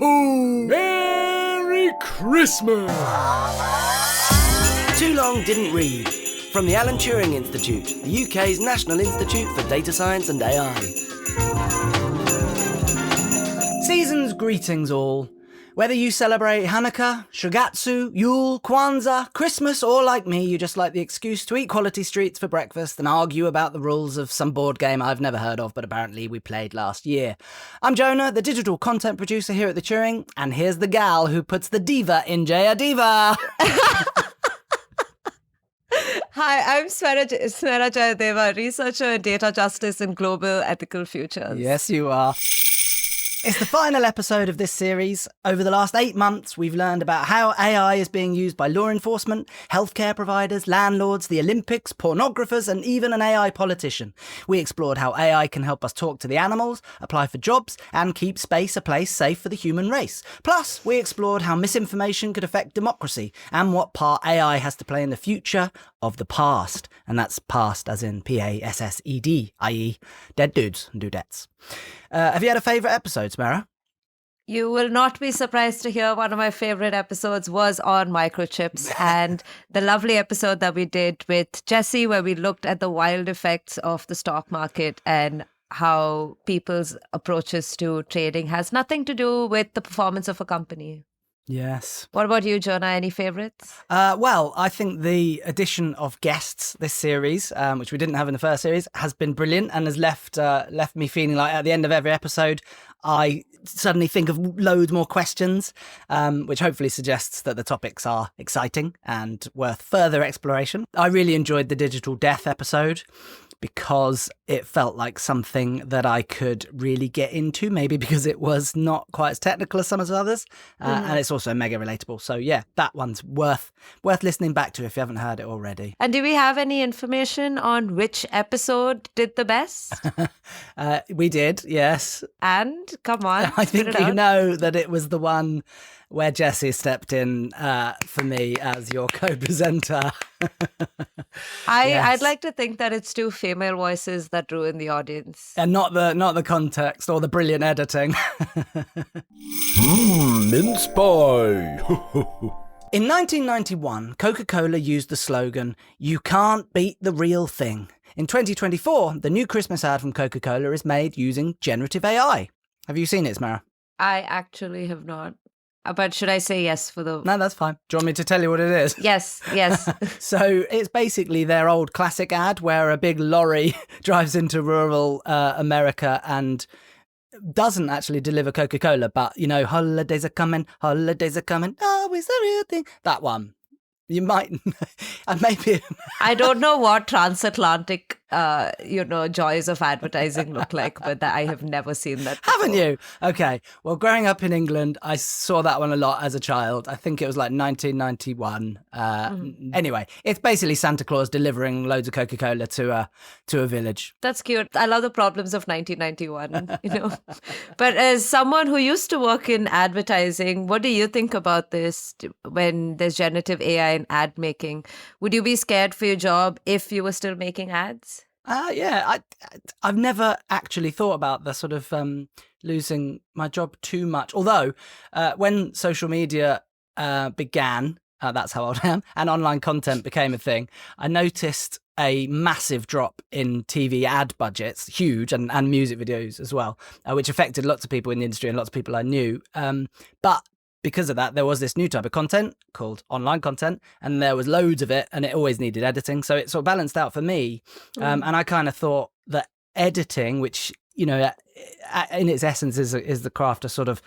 ho! Merry Christmas! Too long didn't read. From the Alan Turing Institute, the UK's National Institute for Data Science and AI. Season's greetings all. Whether you celebrate Hanukkah, Shogatsu, Yule, Kwanzaa, Christmas, or like me, you just like the excuse to eat quality streets for breakfast and argue about the rules of some board game I've never heard of, but apparently we played last year. I'm Jonah, the digital content producer here at the Turing, and here's the gal who puts the diva in Jaya Diva. Hi, I'm Smera Jayadeva, researcher in data justice and global ethical futures. Yes, you are. It's the final episode of this series. Over the last 8 months, we've learned about how AI is being used by law enforcement, healthcare providers, landlords, the Olympics, pornographers, and even an AI politician. We explored how AI can help us talk to the animals, apply for jobs, and keep space a place safe for the human race. Plus, we explored how misinformation could affect democracy and what part AI has to play in the future of the past. And that's past as in PASSED, i.e. dead dudes and dudettes. Have you had a favourite episode, Smera? You will not be surprised to hear one of my favorite episodes was on microchips and the lovely episode that we did with Jesse where we looked at the wild effects of the stock market and how people's approaches to trading has nothing to do with the performance of a company. Yes. What about you, Jonah? Any favourites? Well, I think the addition of guests this series, which we didn't have in the first series, has been brilliant and has left me feeling like at the end of every episode, I suddenly think of loads more questions, which hopefully suggests that the topics are exciting and worth further exploration. I really enjoyed the digital death episode because it felt like something that I could really get into, maybe because it was not quite as technical as some of the others, and it's also mega relatable. So yeah, that one's worth listening back to if you haven't heard it already. And do we have any information on which episode did the best? We did, yes. And come on, I think you know that it was the one where Jesse stepped in for me as your co-presenter. I'd like to think that it's two female voices that ruin the audience. And not the context or the brilliant editing. Mince pie! In 1991, Coca-Cola used the slogan, "You can't beat the real thing." In 2024, the new Christmas ad from Coca-Cola is made using generative AI. Have you seen it, Smera? I actually have not. But should I say yes for the... No, that's fine. Do you want me to tell you what it is? Yes. So it's basically their old classic ad where a big lorry drives into rural America and doesn't actually deliver Coca-Cola, but, you know, holidays are coming, oh, it's the real thing. That one. You might, maybe. I don't know what transatlantic, joys of advertising look like, but I have never seen that before. Haven't you? Okay. Well, growing up in England, I saw that one a lot as a child. I think it was like 1991. Anyway, it's basically Santa Claus delivering loads of Coca-Cola to a village. That's cute. I love the problems of 1991, But as someone who used to work in advertising, what do you think about this when there's generative AI in ad making? Would you be scared for your job if you were still making ads? Yeah, I've never actually thought about the sort of losing my job too much. Although when social media began, that's how old I am, and online content became a thing, I noticed a massive drop in TV ad budgets, huge, and music videos as well, which affected lots of people in the industry and lots of people I knew. But because of that, there was this new type of content called online content, and there was loads of it, and it always needed editing. So it sort of balanced out for me. And I kind of thought that editing, which, in its essence is the craft of sort of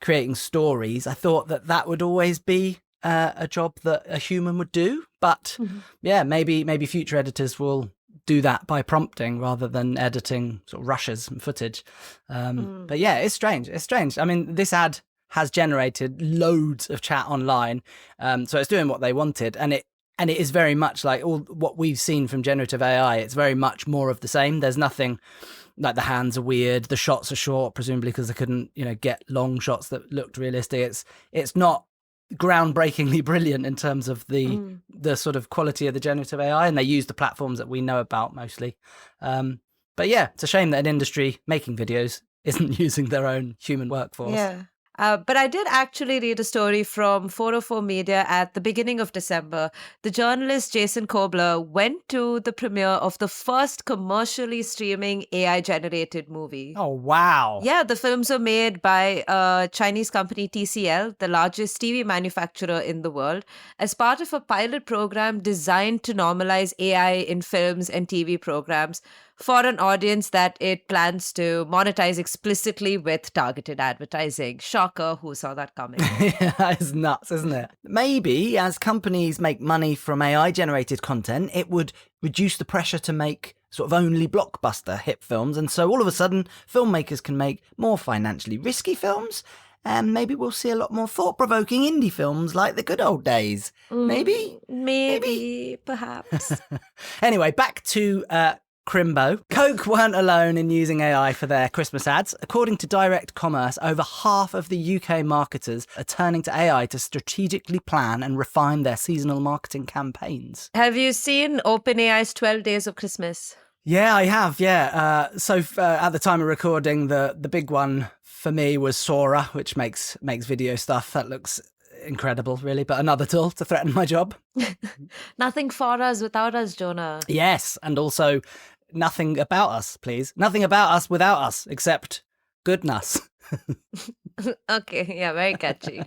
creating stories, I thought that would always be a job that a human would do. But yeah, maybe future editors will do that by prompting rather than editing sort of rushes and footage. But yeah, it's strange. I mean, this ad has generated loads of chat online, so it's doing what they wanted, and it is very much like all what we've seen from generative AI. It's very much more of the same. There's nothing like the hands are weird, the shots are short, presumably because they couldn't, get long shots that looked realistic. It's not groundbreakingly brilliant in terms of the sort of quality of the generative AI, and they use the platforms that we know about mostly. But yeah, it's a shame that an industry making videos isn't using their own human workforce. Yeah. But I did actually read a story from 404 Media at the beginning of December. The journalist Jason Kobler went to the premiere of the first commercially streaming AI-generated movie. Oh, wow. Yeah, the films were made by Chinese company TCL, the largest TV manufacturer in the world, as part of a pilot program designed to normalize AI in films and TV programs for an audience that it plans to monetize explicitly with targeted advertising. Shocker, who saw that coming? Yeah, it's nuts, isn't it? Maybe as companies make money from AI-generated content, it would reduce the pressure to make sort of only blockbuster hit films, and so all of a sudden, filmmakers can make more financially risky films, and maybe we'll see a lot more thought-provoking indie films like the good old days. Maybe? Maybe, perhaps. Anyway, back to Crimbo. Coke weren't alone in using AI for their Christmas ads. According to Direct Commerce, over half of the UK marketers are turning to AI to strategically plan and refine their seasonal marketing campaigns. Have you seen OpenAI's 12 Days of Christmas? Yeah, I have, yeah. So at the time of recording, the big one for me was Sora, which makes video stuff. That looks incredible, really, but another tool to threaten my job. Nothing for us without us, Jonah. Yes, and also nothing about us, please. Nothing about us without us, except goodness. Okay, yeah, very catchy.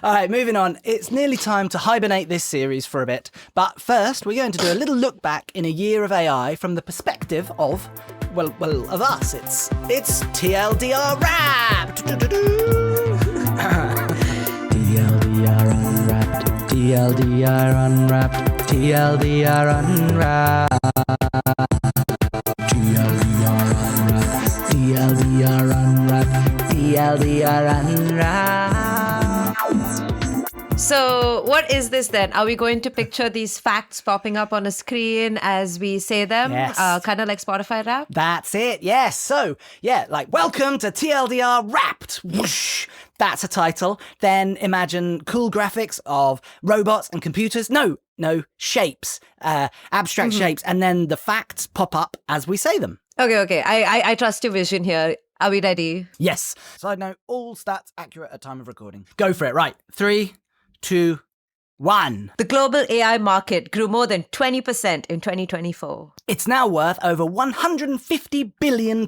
All right, moving on. It's nearly time to hibernate this series for a bit. But first, we're going to do a little look back in a year of AI from the perspective of, well, of us. It's TLDR Wrapped. TLDR Unwrapped. TLDR Unwrapped. TLDR Unwrapped. TLDR Unwrapped. TLDR Unwrapped. So, what is this then? Are we going to picture these facts popping up on a screen as we say them? Yes. Kind of like Spotify rap? That's it, yes. So, yeah, like, welcome to TLDR Wrapped. Whoosh. That's a title. Then imagine cool graphics of robots and computers. No, shapes, abstract shapes. And then the facts pop up as we say them. Okay. I trust your vision here. Are we ready? Yes. Side note, all stats accurate at time of recording. Go for it. Right. 3, 2, 1. The global AI market grew more than 20% in 2024. It's now worth over £150 billion.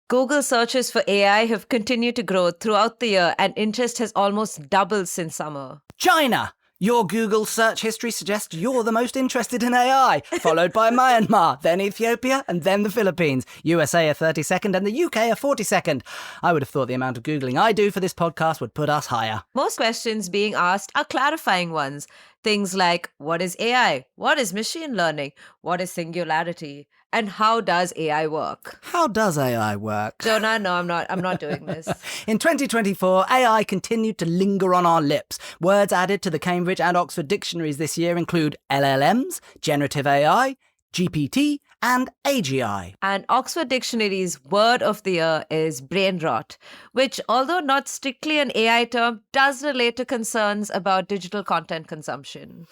Google searches for AI have continued to grow throughout the year, and interest has almost doubled since summer. China. Your Google search history suggests you're the most interested in AI, followed by Myanmar, then Ethiopia, and then the Philippines. USA are 32nd and the UK are 42nd. I would have thought the amount of Googling I do for this podcast would put us higher. Most questions being asked are clarifying ones. Things like, what is AI? What is machine learning? What is singularity? And how does AI work? How does AI work? Jonah, no, I'm not doing this. In 2024, AI continued to linger on our lips. Words added to the Cambridge and Oxford dictionaries this year include LLMs, generative AI, GPT, and AGI. And Oxford Dictionary's word of the year is brain rot, which, although not strictly an AI term, does relate to concerns about digital content consumption.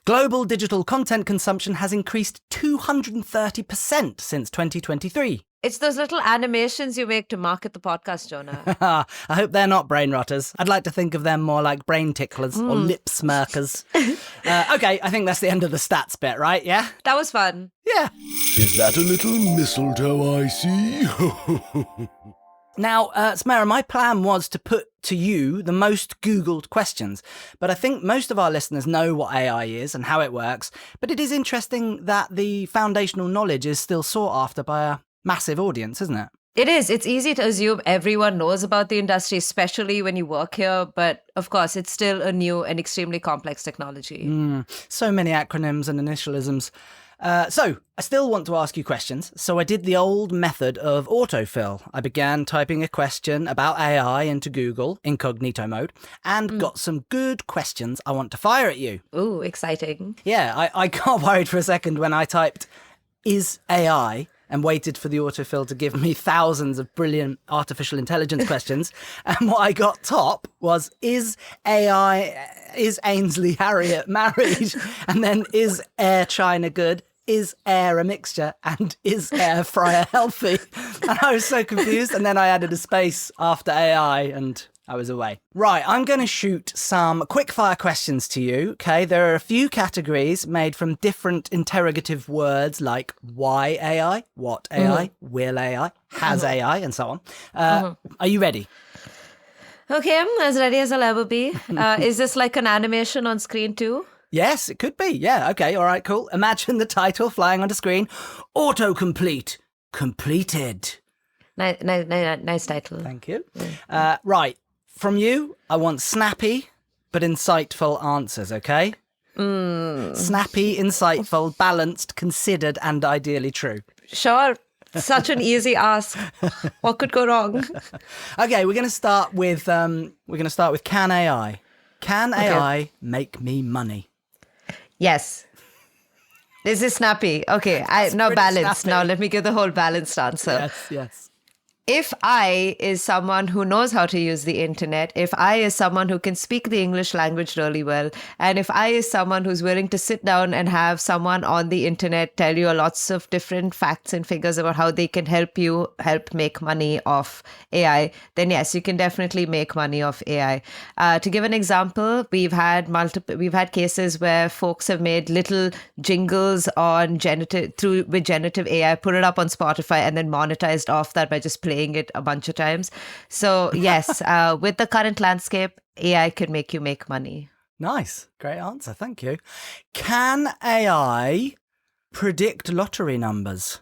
Global digital content consumption has increased 230% since 2023. It's those little animations you make to market the podcast, Jonah. I hope they're not brain rotters. I'd like to think of them more like brain ticklers or lip smirkers. Okay, I think that's the end of the stats bit, right? Yeah? That was fun. Yeah. Is that a little mistletoe I see? Now, Smera, my plan was to put to you the most Googled questions, but I think most of our listeners know what AI is and how it works, but it is interesting that the foundational knowledge is still sought after by a massive audience, isn't it? It is. It's easy to assume everyone knows about the industry, especially when you work here. But of course, it's still a new and extremely complex technology. So many acronyms and initialisms. So I still want to ask you questions. So I did the old method of autofill. I began typing a question about AI into Google, incognito mode, and got some good questions I want to fire at you. Ooh, exciting. Yeah, I got worried for a second when I typed, "Is AI?" and waited for the autofill to give me thousands of brilliant artificial intelligence questions. And what I got top was, is Ainsley Harriott married? And then, is Air China good? is air a mixture and is air fryer healthy? And I was so confused. And then I added a space after AI and I was away. Right, I'm going to shoot some quickfire questions to you, okay? There are a few categories made from different interrogative words like why AI, what AI, will AI, has AI, and so on. Are you ready? Okay, I'm as ready as I'll ever be. Is this like an animation on screen too? Yes, it could be. Yeah, okay, all right, cool. Imagine the title flying on the screen. Autocomplete. Completed. Nice title. Thank you. Right. From you, I want snappy but insightful answers, okay? Snappy, insightful, balanced, considered, and ideally true. Sure. Such an easy ask. What could go wrong? Okay, we're going to start with can AI? Can AI make me money? Yes. This is snappy. Okay, now balanced. Snappy. Now let me give the whole balanced answer. Yes. If I is someone who knows how to use the internet, if I is someone who can speak the English language really well, and if I is someone who's willing to sit down and have someone on the internet tell you lots of different facts and figures about how they can help make money off AI, then yes, you can definitely make money off AI. To give an example, we've had cases where folks have made little jingles on with generative AI, put it up on Spotify, and then monetized off that by just playing it a bunch of times. So yes, with the current landscape, AI can make you make money. Nice. Great answer. Thank you. Can AI predict lottery numbers?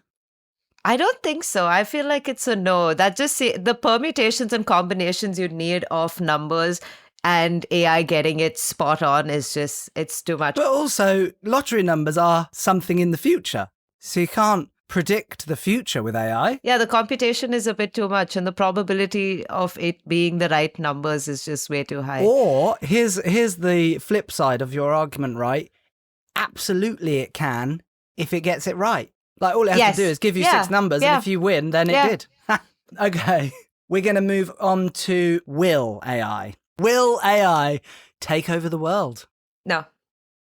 I don't think so. I feel like it's a no. That just the permutations and combinations you need of numbers and AI getting it spot on is just, it's too much. But also, lottery numbers are something in the future. So you can't predict the future with AI. Yeah, the computation is a bit too much and the probability of it being the right numbers is just way too high. Or here's the flip side of your argument, right? Absolutely it can if it gets it right. Like all it has to do is give you 6 numbers and if you win, then it did. Okay, we're going to move on to will AI. Will AI take over the world? No.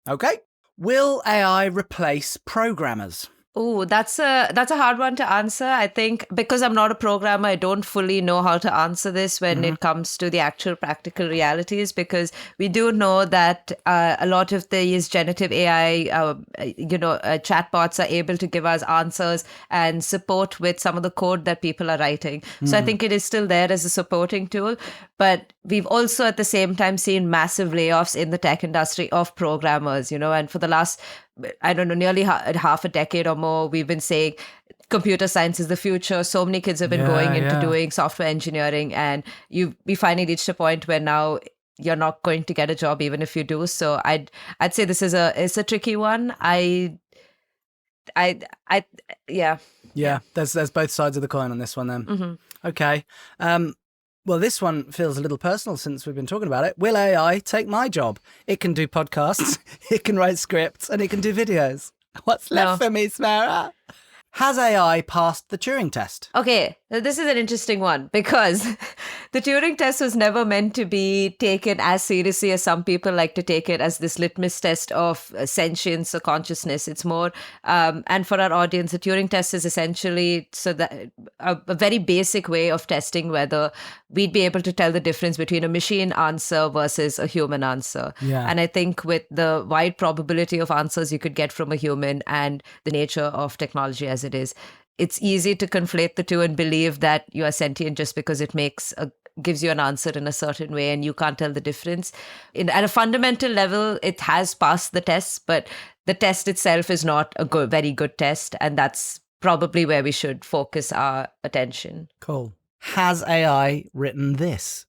Okay. Will AI replace programmers? Oh, that's a hard one to answer. I think because I'm not a programmer, I don't fully know how to answer this when it comes to the actual practical realities, because we do know that a lot of these generative AI, chatbots are able to give us answers and support with some of the code that people are writing. So I think it is still there as a supporting tool. But we've also at the same time seen massive layoffs in the tech industry of programmers, and for the last, I don't know, nearly half a decade or more, we've been saying computer science is the future. So many kids have been going into doing software engineering, and we finally reached a point where now you're not going to get a job even if you do. So I'd say this is it's a tricky one. Yeah. There's both sides of the coin on this one then. Okay. Well, this one feels a little personal since we've been talking about it. Will AI take my job? It can do podcasts, it can write scripts, and it can do videos. What's left for me, Smera? Has AI passed the Turing test? Okay, this is an interesting one because the Turing test was never meant to be taken as seriously as some people like to take it, as this litmus test of sentience or consciousness. It's more, and for our audience, the Turing test is essentially a very basic way of testing whether we'd be able to tell the difference between a machine answer versus a human answer. Yeah. And I think with the wide probability of answers you could get from a human and the nature of technology as it is, it's easy to conflate the two and believe that you are sentient just because it gives you an answer in a certain way and you can't tell the difference. At a fundamental level, it has passed the test, but the test itself is not a very good test, and that's probably where we should focus our attention. Cool. Has AI written this?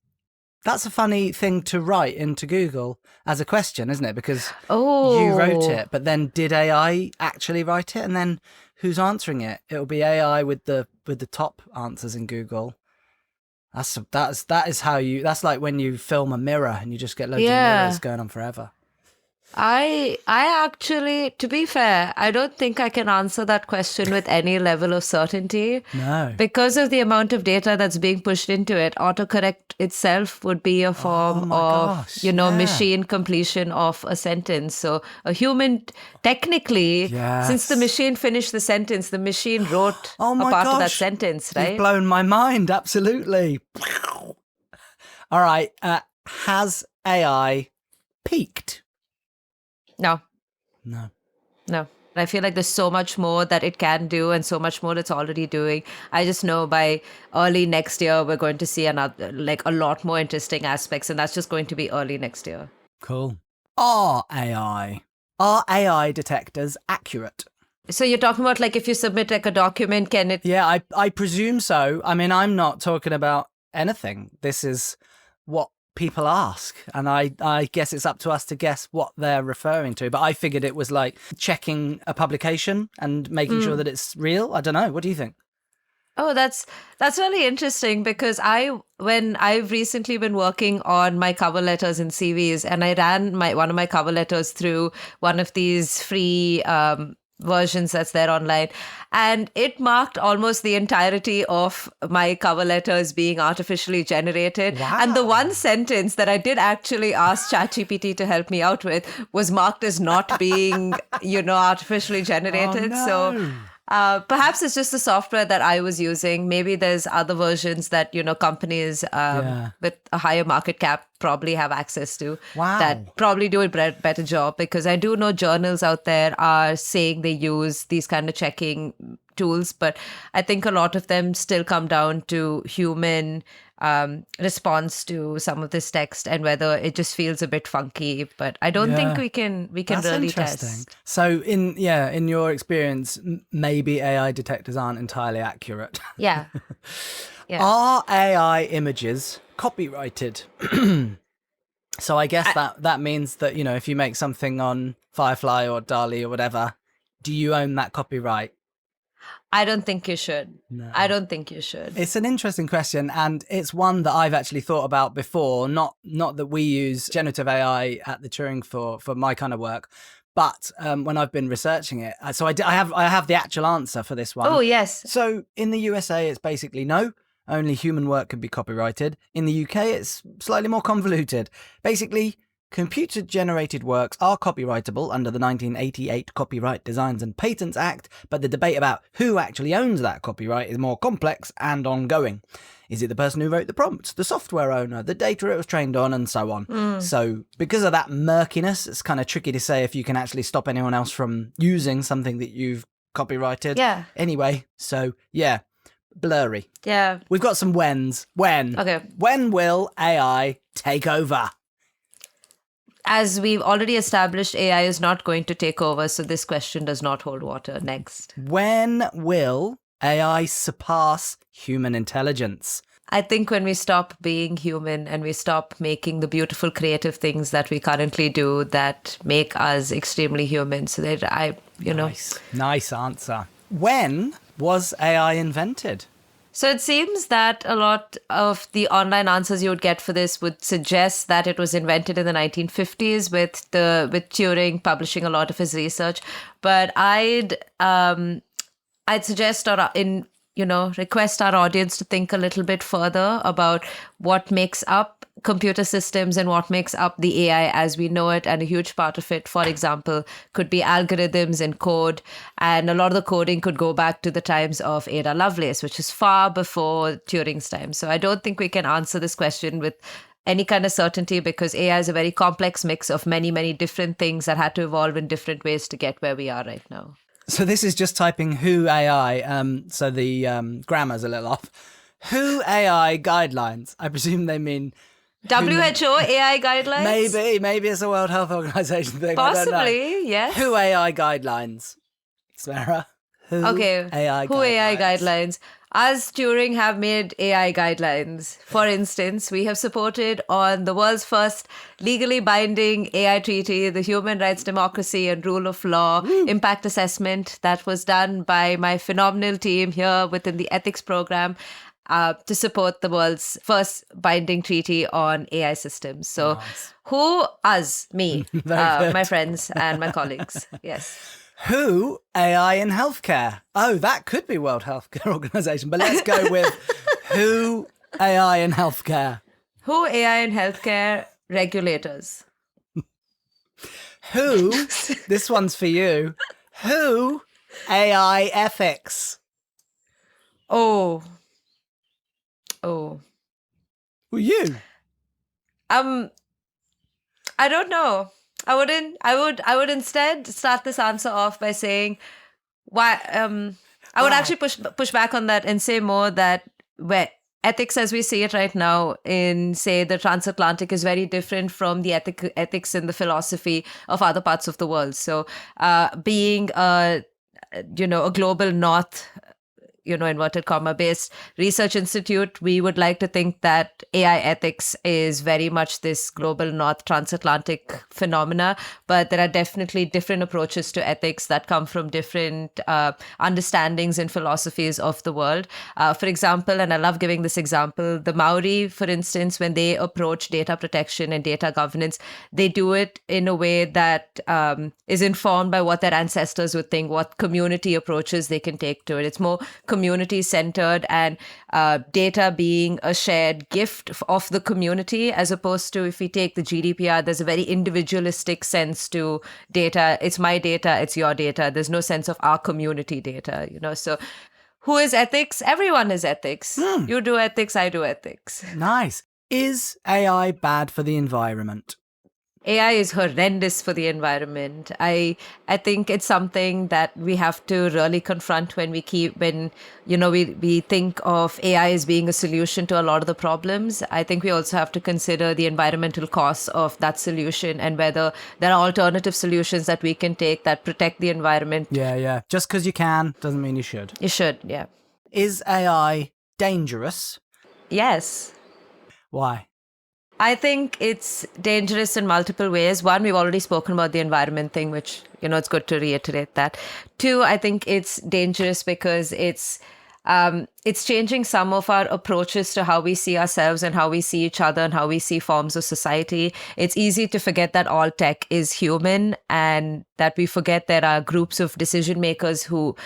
That's a funny thing to write into Google as a question, isn't it? Because you wrote it, but then did AI actually write it? And then who's answering it? It'll be AI with the top answers in Google. That's like when you film a mirror and you just get loads of mirrors going on forever. I actually, to be fair, I don't think I can answer that question with any level of certainty. No. Because of the amount of data that's being pushed into it, autocorrect itself would be a form my of, gosh, yeah. machine completion of a sentence. So a human, technically, since the Yes. machine finished the sentence, the machine wrote Oh a my part of that gosh. sentence, You've right? blown my mind, absolutely. All right, has AI peaked? No. No. No. I feel like there's so much more that it can do and so much more it's already doing. I just know by early next year, we're going to see another, like a lot more interesting aspects. And that's just going to be early next year. Cool. Are AI detectors accurate? So you're talking about like if you submit like a document, can it? Yeah, I presume so. I mean, I'm not talking about anything. This is what people ask, and I guess it's up to us to guess what they're referring to. But I figured it was like checking a publication and making sure that it's real. I don't know. What do you think? Oh, that's really interesting because when I've recently been working on my cover letters and CVs, and I ran one of my cover letters through one of these free versions that's there online, and it marked almost the entirety of my cover letters being artificially generated. Wow. And the one sentence that I did actually ask ChatGPT to help me out with was marked as not being, artificially generated. Oh, no. So perhaps it's just the software that I was using. Maybe there's other versions that, companies with a higher market cap probably have access to. Wow. That probably do a better job, because I do know journals out there are saying they use these kind of checking tools, but I think a lot of them still come down to human response to some of this text and whether it just feels a bit funky. But I don't think we can That's really interesting. test. So in your experience, maybe AI detectors aren't entirely accurate. Yeah. Yeah. Are AI images copyrighted? So I guess that means that, if you make something on Firefly or DALL-E or whatever, do you own that copyright? I don't think you should. No. I don't think you should. It's an interesting question, and it's one that I've actually thought about before. Not that we use generative AI at the Turing for my kind of work, but when I've been researching it, so I have the actual answer for this one. Oh, yes. So in the USA, it's basically no. Only human work can be copyrighted. In the UK, it's slightly more convoluted. Basically, computer-generated works are copyrightable under the 1988 Copyright Designs and Patents Act, but the debate about who actually owns that copyright is more complex and ongoing. Is it the person who wrote the prompt, the software owner, the data it was trained on, and so on? So because of that murkiness, it's kind of tricky to say if you can actually stop anyone else from using something that you've copyrighted. Yeah. Anyway, so yeah, blurry. Yeah. We've got some whens. Okay. When will AI take over? As we've already established, AI is not going to take over, so this question does not hold water. Next. When will AI surpass human intelligence? I think when we stop being human and we stop making the beautiful creative things that we currently do that make us extremely human. So that Nice answer. When was AI invented? So it seems that a lot of the online answers you would get for this would suggest that it was invented in the 1950s with Turing publishing a lot of his research. But I'd suggest request our audience to think a little bit further about what makes up computer systems and what makes up the AI as we know it. And a huge part of it, for example, could be algorithms and code. And a lot of the coding could go back to the times of Ada Lovelace, which is far before Turing's time. So I don't think we can answer this question with any kind of certainty because AI is a very complex mix of many, many different things that had to evolve in different ways to get where we are right now. So this is just typing who AI, so the grammar's a little off. Who AI guidelines? I presume they mean... WHO AI guidelines? Maybe it's a World Health Organization thing. Possibly, yes. Who AI guidelines? Smera? Who AI guidelines? Us, Turing, have made AI guidelines. For instance, we have supported on the world's first legally binding AI treaty, the Human Rights, Democracy and Rule of Law Impact Assessment that was done by my phenomenal team here within the ethics program. to support the world's first binding treaty on AI systems. So Nice. who? Us, me, Very good. my friends and my colleagues. Yes. Who AI in healthcare? Oh, that could be World Healthcare Organization, but let's go with who AI in healthcare? Who? AI in healthcare regulators. Who, this one's for you, who AI ethics? Oh. Well, you. I don't know. I would instead start this answer off by saying why I would actually push back on that and say more that where ethics as we see it right now in, say, the transatlantic is very different from the ethics in the philosophy of other parts of the world. So being a global north, inverted comma based research institute, we would like to think that AI ethics is very much this global north transatlantic phenomena, but there are definitely different approaches to ethics that come from different understandings and philosophies of the world. For example, and I love giving this example, the Maori, for instance, when they approach data protection and data governance, they do it in a way that is informed by what their ancestors would think, what community approaches they can take to it. It's more community centered and data being a shared gift of the community, as opposed to if we take the GDPR, there's a very individualistic sense to data. It's my data, it's your data. There's no sense of our community data, So who is ethics? Everyone is ethics. You do ethics, I do ethics. Nice. Is AI bad for the environment? AI is horrendous for the environment. I think it's something that we have to really confront when we think of AI as being a solution to a lot of the problems. I think we also have to consider the environmental costs of that solution and whether there are alternative solutions that we can take that protect the environment. Yeah. Just because you can doesn't mean you should. You should, yeah. Is AI dangerous? Yes. Why? I think it's dangerous in multiple ways. One, we've already spoken about the environment thing, which, it's good to reiterate that. Two, I think it's dangerous because it's changing some of our approaches to how we see ourselves and how we see each other and how we see forms of society. It's easy to forget that all tech is human and that we forget there are groups of decision makers who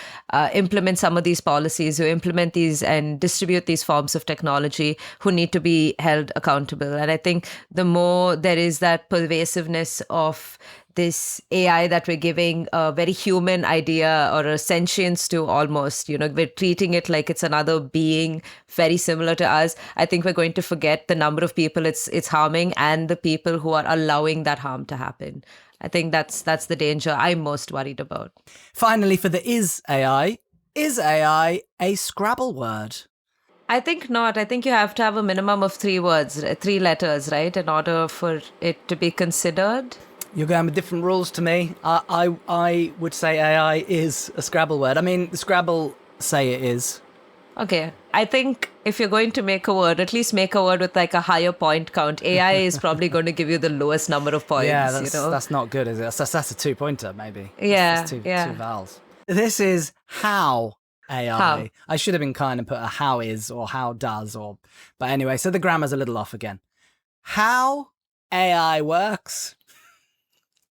implement some of these policies, who implement these and distribute these forms of technology, who need to be held accountable. And I think the more there is that pervasiveness of this AI that we're giving a very human idea or a sentience to almost, we're treating it like it's another being very similar to us. I think we're going to forget the number of people it's harming and the people who are allowing that harm to happen. I think that's the danger I'm most worried about. Finally, for the is AI a Scrabble word? I think not. I think you have to have a minimum of 3 letters, right, in order for it to be considered. You're going with different rules to me. I would say AI is a Scrabble word. I mean, the Scrabble say it is. Okay. I think if you're going to make a word, at least make a word with like a higher point count. AI is probably going to give you the lowest number of points. Yeah, that's not good, is it? That's a 2-pointer, maybe. Yeah, that's two vowels. This is how AI. How. I should have been kind and put a how is or how does but anyway, so the grammar's a little off again. How AI works.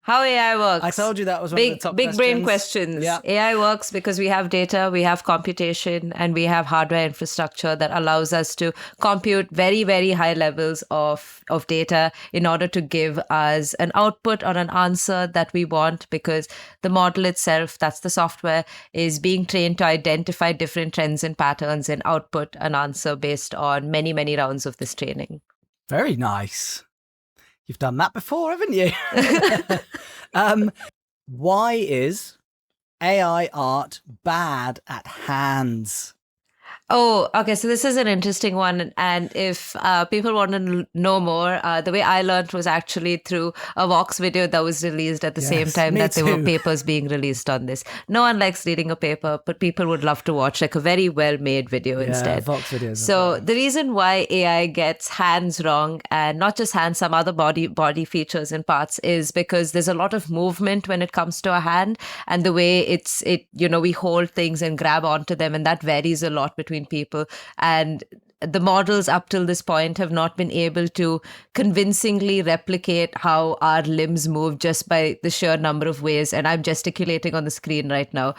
How AI works. I told you that was one of the top big brain questions. Yeah. AI works because we have data, we have computation, and we have hardware infrastructure that allows us to compute very, very high levels of data in order to give us an output or an answer that we want, because the model itself, that's the software, is being trained to identify different trends and patterns and output an answer based on many, many rounds of this training. Very nice. You've done that before, haven't you? Why is AI art bad at hands? Oh, okay. So this is an interesting one. And if people want to know more, the way I learned was actually through a Vox video that was released at the same time that there were papers being released on this. No one likes reading a paper, but people would love to watch like a very well-made video instead. Vox videos. So the reason why AI gets hands wrong, and not just hands, some other body features and parts, is because there's a lot of movement when it comes to a hand, and the way we hold things and grab onto them, and that varies a lot between between people. And the models up till this point have not been able to convincingly replicate how our limbs move just by the sheer number of ways. And I'm gesticulating on the screen right now.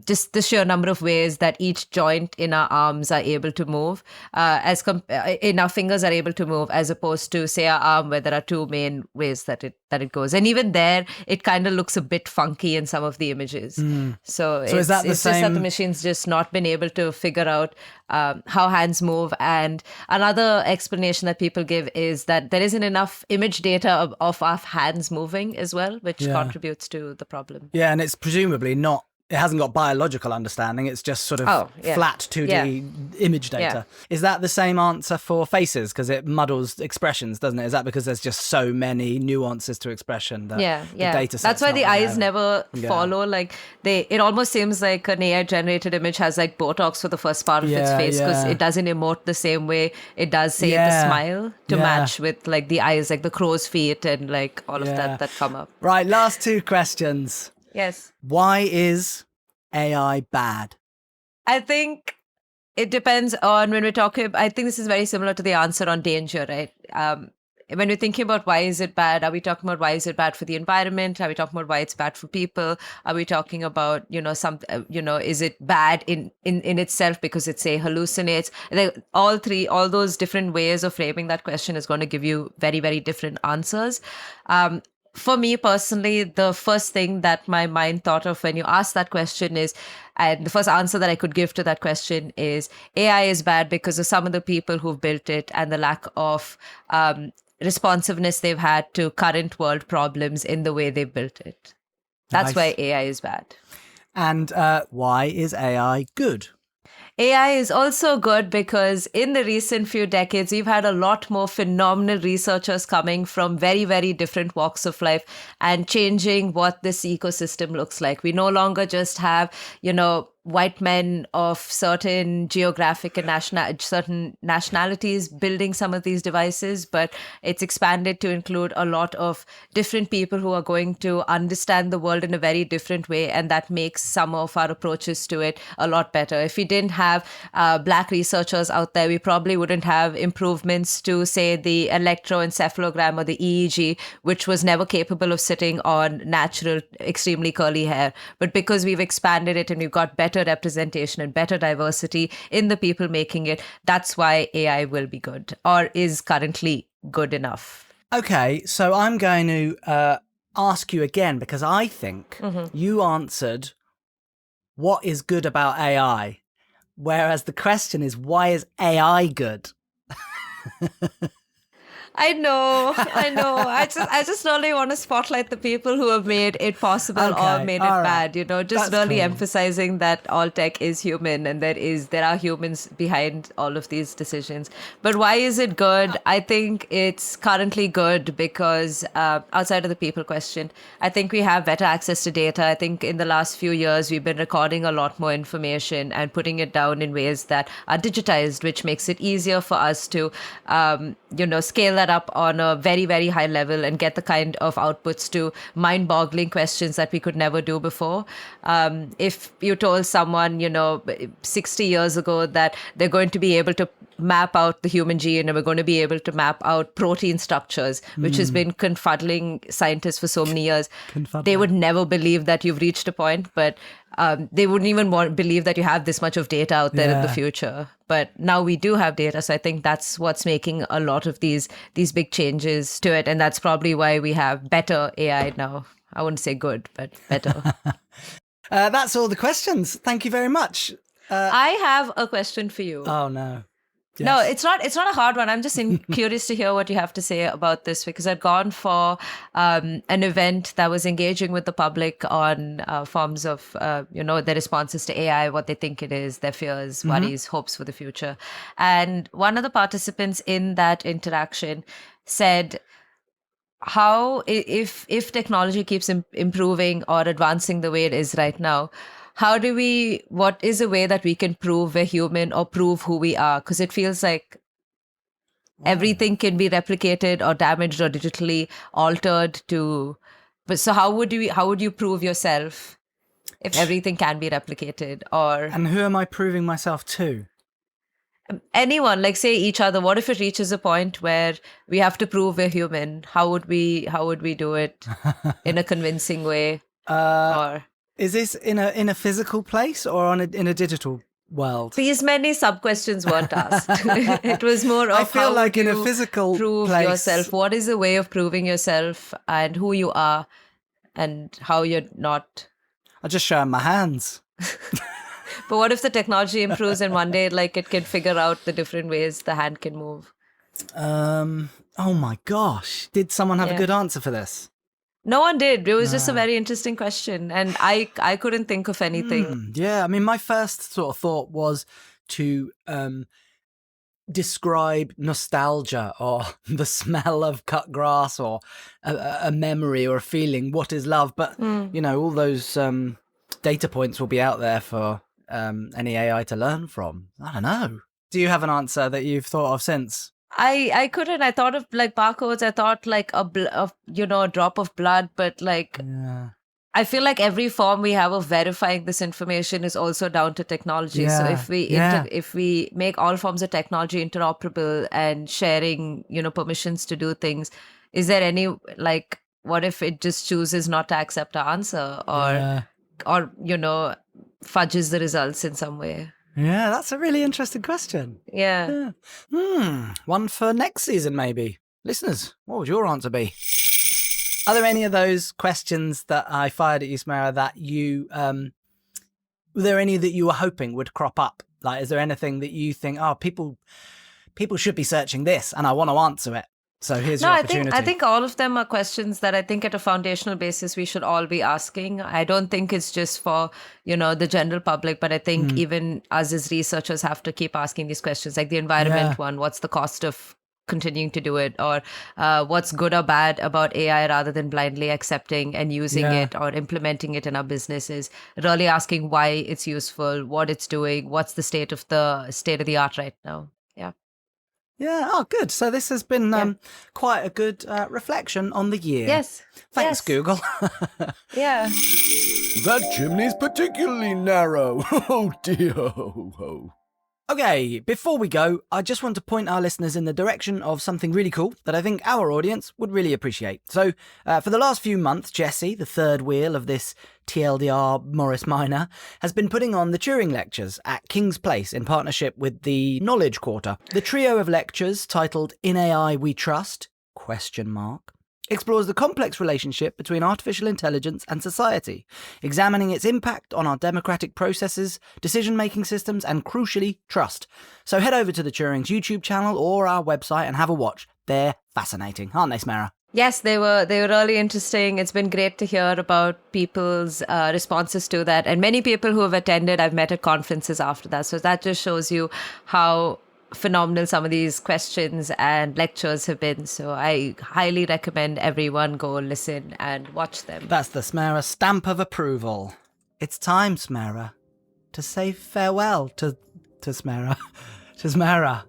Just the sheer number of ways that each joint in our arms are able to move, in our fingers are able to move, as opposed to, say, our arm, where there are two main ways that it goes. And even there, it kind of looks a bit funky in some of the images. So is that the it's just that the same- machine's just not been able to figure out how hands move. And another explanation that people give is that there isn't enough image data of our hands moving as well, which contributes to the problem. Yeah, and it's presumably not. It hasn't got biological understanding. It's just sort of flat 2D image data. Is that the same answer for faces? Because it muddles expressions, doesn't it? Is that because there's just so many nuances to expression that the data set's That's why not the eyes there? never follow. Like it almost seems like an AI generated image has like Botox for the first part of its face, because it doesn't emote the same way it does, say, the smile to match with like the eyes, like the crow's feet and like all of that come up. Right, last two questions. Yes. Why is AI bad? I think it depends on when we're talking. I think this is very similar to the answer on danger, right? When we're thinking about why is it bad, are we talking about why is it bad for the environment? Are we talking about why it's bad for people? Are we talking about, is it bad in itself because it, say, hallucinates? All those different ways of framing that question is going to give you very, very different answers. For me personally, the first thing that my mind thought of when you asked that question is, and the first answer that I could give to that question is, AI is bad because of some of the people who've built it and the lack of responsiveness they've had to current world problems in the way they built it. That's why AI is bad. And why is AI good? AI is also good because in the recent few decades, we've had a lot more phenomenal researchers coming from very, very different walks of life and changing what this ecosystem looks like. We no longer just have, white men of certain geographic and certain nationalities building some of these devices, but it's expanded to include a lot of different people who are going to understand the world in a very different way, and that makes some of our approaches to it a lot better. If we didn't have Black researchers out there, we probably wouldn't have improvements to, say, the electroencephalogram or the EEG, which was never capable of sitting on natural, extremely curly hair. But because we've expanded it and we've got better representation and better diversity in the people making it, that's why AI will be good, or is currently good enough. Okay, so I'm going to ask you again, because I think you answered what is good about AI, whereas the question is, why is AI good? I know. I just really want to spotlight the people who have made it possible or made it bad, just That's really cool. emphasizing that all tech is human and there are humans behind all of these decisions. But why is it good? I think it's currently good because outside of the people question, I think we have better access to data. I think in the last few years, we've been recording a lot more information and putting it down in ways that are digitized, which makes it easier for us to, scale that up on a very, very high level and get the kind of outputs to mind-boggling questions that we could never do before. If you told someone, 60 years ago that they're going to be able to map out the human gene and we're going to be able to map out protein structures, which has been confuddling scientists for so many years, they would never believe that you've reached a point, but they wouldn't even believe that you have this much of data out there in the future. But now we do have data. So I think that's what's making a lot of these big changes to it. And that's probably why we have better AI now. I wouldn't say good, but better. That's all the questions. Thank you very much. I have a question for you. Oh, no. Yes. No, it's not a hard one. I'm just curious to hear what you have to say about this, because I'd gone for an event that was engaging with the public on forms of, their responses to AI, what they think it is, their fears, worries, hopes for the future. And one of the participants in that interaction said, how, if technology keeps improving or advancing the way it is right now, what is a way that we can prove we're human or prove who we are? Because it feels like everything can be replicated or damaged or digitally altered but so how would you prove yourself if everything can be replicated? And who am I proving myself to? Anyone, like say each other, what if it reaches a point where we have to prove we're human? How would we do it in a convincing way? Or Is this in a physical place or in a digital world? these many sub questions weren't asked. It was more of I feel how like would in a you physical prove place. yourself. What is a way of proving yourself and who you are and how you're not? I just show 'em my hands. But what if the technology improves and one day like it can figure out the different ways the hand can move? Oh my gosh. Did someone have a Yeah. good answer for this? No one did. It was just a very interesting question. And I couldn't think of anything. Yeah, I mean, my first sort of thought was to describe nostalgia or the smell of cut grass or a memory or a feeling. What is love? But, you know, all those data points will be out there for any AI to learn from. I don't know. Do you have an answer that you've thought of since? I couldn't. I thought of like barcodes. I thought like a drop of blood. But like, Yeah. I feel like every form we have of verifying this information is also down to technology. So Yeah, if we make all forms of technology interoperable and sharing, permissions to do things, is there any like what if it just chooses not to accept our answer or fudges the results in some way? Yeah, that's a really interesting question. Yeah. One for next season, maybe. Listeners, what would your answer be? Are there any of those questions that I fired at you, Smera, that you, were there any that you were hoping would crop up? Like, is there anything that you think, oh, people should be searching this and I want to answer it? So here's your opportunity. I think all of them are questions that I think at a foundational basis we should all be asking. I don't think it's just for, the general public, but I think even us as researchers have to keep asking these questions, like the environment one, what's the cost of continuing to do it, or what's good or bad about AI rather than blindly accepting and using it or implementing it in our businesses, really asking why it's useful, what it's doing, what's the state of the art right now. Yeah. Oh, good. So this has been quite a good reflection on the year. Yes. Thanks, Google. Yeah. That chimney's particularly narrow. Oh dear. Oh. Okay, before we go, I just want to point our listeners in the direction of something really cool that I think our audience would really appreciate. So, for the last few months, Jessie, the third wheel of this TLDR Morris Minor, has been putting on the Turing lectures at King's Place in partnership with the Knowledge Quarter. The trio of lectures, titled In AI We Trust? Explores the complex relationship between artificial intelligence and society, examining its impact on our democratic processes, decision-making systems, and crucially, trust. So head over to the Turing's YouTube channel or our website and have a watch. They're fascinating, aren't they, Smera? Yes, they were really interesting. It's been great to hear about people's responses to that. And many people who have attended, I've met at conferences after that. So that just shows you how phenomenal some of these questions and lectures have been. So I highly recommend everyone go listen and watch them. That's the Smera stamp of approval. It's time, Smera, to say farewell to Smera. To Smera.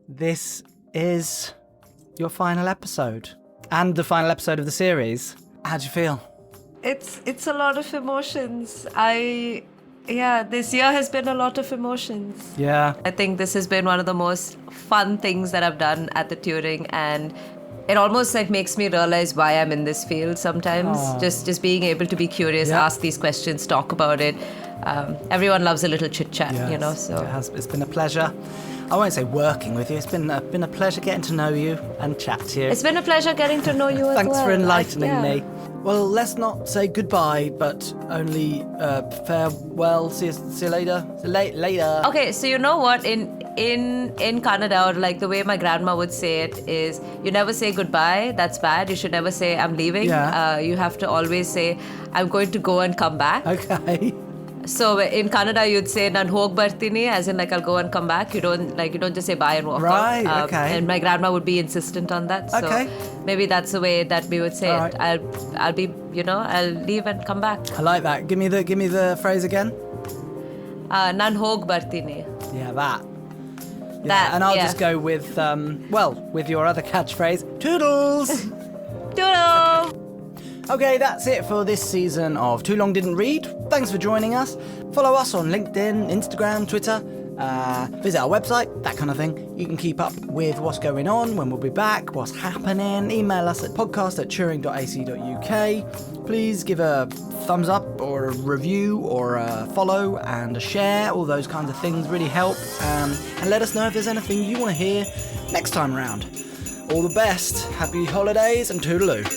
This is your final episode. And the final episode of the series. How do you feel? It's a lot of emotions. This year has been a lot of emotions. Yeah. I think this has been one of the most fun things that I've done at the Turing, and it almost like makes me realize why I'm in this field sometimes. Just being able to be curious, ask these questions, talk about it. Everyone loves a little chit chat, so It's been a pleasure. I won't say working with you. It's been a pleasure getting to know you and chat to you. It's been a pleasure getting to know you as well. Thanks for enlightening me. Well, let's not say goodbye, but only farewell. See you later. Later. Okay, so you know what? In Canada, or like the way my grandma would say it is, you never say goodbye. That's bad. You should never say I'm leaving. Yeah. You have to always say I'm going to go and come back. Okay. So in Canada, you'd say "Nan hog bartini," as in like I'll go and come back. You don't just say bye and walk Right, out. okay. And my grandma would be insistent on that. So Okay. maybe that's the way that we would say All it. I'll be I'll leave and come back. I like that. Give me the phrase again. Nan hog bartini. Yeah, that. Yeah, That, and I'll yeah. just go with with your other catchphrase, toodles. Doodle! Okay, that's it for this season of Too Long Didn't Read. Thanks for joining us. Follow us on LinkedIn, Instagram, Twitter, Visit our website, that kind of thing. You can keep up with what's going on, when we'll be back, what's happening. Email us at podcast@turing.ac.uk. Please give a thumbs up or a review or a follow and a share. All those kinds of things really help. And let us know if there's anything you want to hear next time around. All the best, happy holidays, and toodaloo.